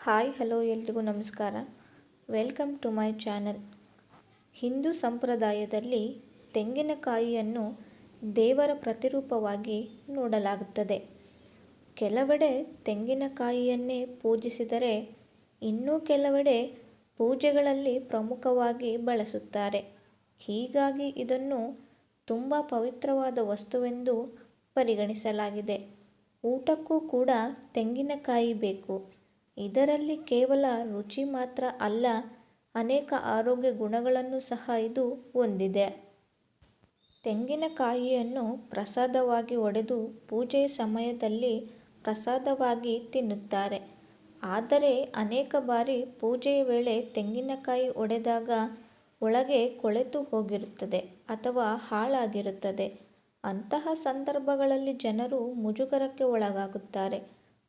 Hi hello ಎಲ್ರಿಗೂ ನಮಸ್ಕಾರ. Welcome to my channel. Hindu ಸಂಪ್ರದಾಯದಲ್ಲಿ ತೆಂಗಿನಕಾಯಿಯನ್ನು ದೇವರ ಪ್ರತಿರೂಪವಾಗಿ ನೋಡಲಾಗುತ್ತದೆ. ಕೆಲವೆಡೆ ತೆಂಗಿನಕಾಯಿಯನ್ನೇ ಪೂಜಿಸಿದರೆ ಇನ್ನೂ ಕೆಲವೆಡೆ ಪೂಜೆಗಳಲ್ಲಿ ಪ್ರಮುಖವಾಗಿ ಬಳಸುತ್ತಾರೆ. ಹೀಗಾಗಿ ಇದನ್ನು ತುಂಬ ಪವಿತ್ರವಾದ ವಸ್ತುವೆಂದು ಪರಿಗಣಿಸಲಾಗಿದೆ. ಊಟಕ್ಕೂ ಕೂಡ ತೆಂಗಿನಕಾಯಿ ಬೇಕು. ಇದರಲ್ಲಿ ಕೇವಲ ರುಚಿ ಮಾತ್ರ ಅಲ್ಲ, ಅನೇಕ ಆರೋಗ್ಯ ಗುಣಗಳನ್ನು ಸಹ ಇದು ಹೊಂದಿದೆ. ತೆಂಗಿನಕಾಯಿಯನ್ನು ಪ್ರಸಾದವಾಗಿ ಒಡೆದು ಪೂಜೆಯ ಸಮಯದಲ್ಲಿ ಪ್ರಸಾದವಾಗಿ ತಿನ್ನುತ್ತಾರೆ. ಆದರೆ ಅನೇಕ ಬಾರಿ ಪೂಜೆಯ ವೇಳೆ ತೆಂಗಿನಕಾಯಿ ಒಡೆದಾಗ ಒಳಗೆ ಕೊಳೆತು ಹೋಗಿರುತ್ತದೆ ಅಥವಾ ಹಾಳಾಗಿರುತ್ತದೆ. ಅಂತಹ ಸಂದರ್ಭಗಳಲ್ಲಿ ಜನರು ಮುಜುಗರಕ್ಕೆ ಒಳಗಾಗುತ್ತಾರೆ.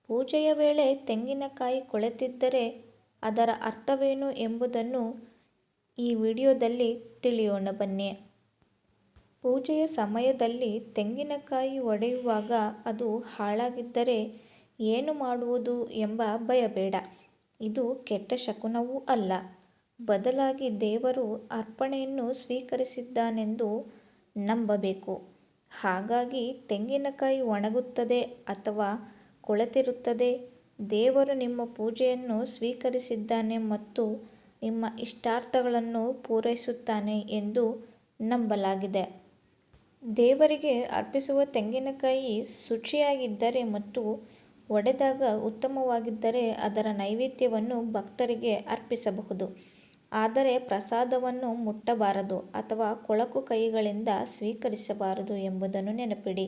ಪೂಜೆಯ ವೇಳೆ ತೆಂಗಿನಕಾಯಿ ಕೊಳೆತಿದ್ದರೆ ಅದರ ಅರ್ಥವೇನು ಎಂಬುದನ್ನು ಈ ವಿಡಿಯೋದಲ್ಲಿ ತಿಳಿಯೋಣ ಬನ್ನಿ. ಪೂಜೆಯ ಸಮಯದಲ್ಲಿ ತೆಂಗಿನಕಾಯಿ ಒಡೆಯುವಾಗ ಅದು ಹಾಳಾಗಿದ್ದರೆ ಏನು ಮಾಡುವುದು ಎಂಬ ಭಯಬೇಡ. ಇದು ಕೆಟ್ಟ ಶಕುನವೂ ಅಲ್ಲ. ಬದಲಾಗಿ ದೇವರು ಅರ್ಪಣೆಯನ್ನು ಸ್ವೀಕರಿಸಿದ್ದಾನೆಂದು ನಂಬಬೇಕು. ಹಾಗಾಗಿ ತೆಂಗಿನಕಾಯಿ ಒಣಗುತ್ತದೆ ಅಥವಾ ಕೊಳೆತಿರುತ್ತದೆ, ದೇವರು ನಿಮ್ಮ ಪೂಜೆಯನ್ನು ಸ್ವೀಕರಿಸಿದ್ದಾನೆ ಮತ್ತು ನಿಮ್ಮ ಇಷ್ಟಾರ್ಥಗಳನ್ನು ಪೂರೈಸುತ್ತಾನೆ ಎಂದು ನಂಬಲಾಗಿದೆ. ದೇವರಿಗೆ ಅರ್ಪಿಸುವ ತೆಂಗಿನಕಾಯಿ ಶುಚಿಯಾಗಿದ್ದರೆ ಮತ್ತು ಒಡೆದಾಗ ಉತ್ತಮವಾಗಿದ್ದರೆ ಅದರ ನೈವೇದ್ಯವನ್ನು ಭಕ್ತರಿಗೆ ಅರ್ಪಿಸಬಹುದು. ಆದರೆ ಪ್ರಸಾದವನ್ನು ಮುಟ್ಟಬಾರದು ಅಥವಾ ಕೊಳಕು ಕೈಗಳಿಂದ ಸ್ವೀಕರಿಸಬಾರದು ಎಂಬುದನ್ನು ನೆನಪಿಡಿ.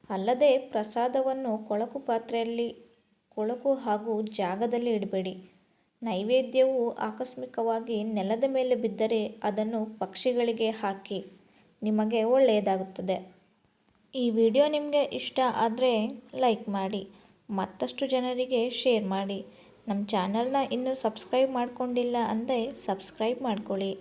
ಅಲ್ಲದೆ ಪ್ರಸಾದವನ್ನು ಕೊಳಕು ಹಾಗೂ ಜಾಗದಲ್ಲಿ ಇಡಬೇಡಿ. ನೈವೇದ್ಯವು ಆಕಸ್ಮಿಕವಾಗಿ ನೆಲದ ಮೇಲೆ ಬಿದ್ದರೆ ಅದನ್ನು ಪಕ್ಷಿಗಳಿಗೆ ಹಾಕಿ, ನಿಮಗೆ ಒಳ್ಳೆಯದಾಗುತ್ತದೆ. ಈ ವಿಡಿಯೋ ನಿಮಗೆ ಇಷ್ಟ ಆದರೆ ಲೈಕ್ ಮಾಡಿ, ಮತ್ತಷ್ಟು ಜನರಿಗೆ ಶೇರ್ ಮಾಡಿ. ನಮ್ಮ ಚಾನಲ್ನ ಇನ್ನೂ ಸಬ್ಸ್ಕ್ರೈಬ್ ಮಾಡ್ಕೊಂಡಿಲ್ಲ ಅಂದರೆ ಸಬ್ಸ್ಕ್ರೈಬ್ ಮಾಡ್ಕೊಳ್ಳಿ.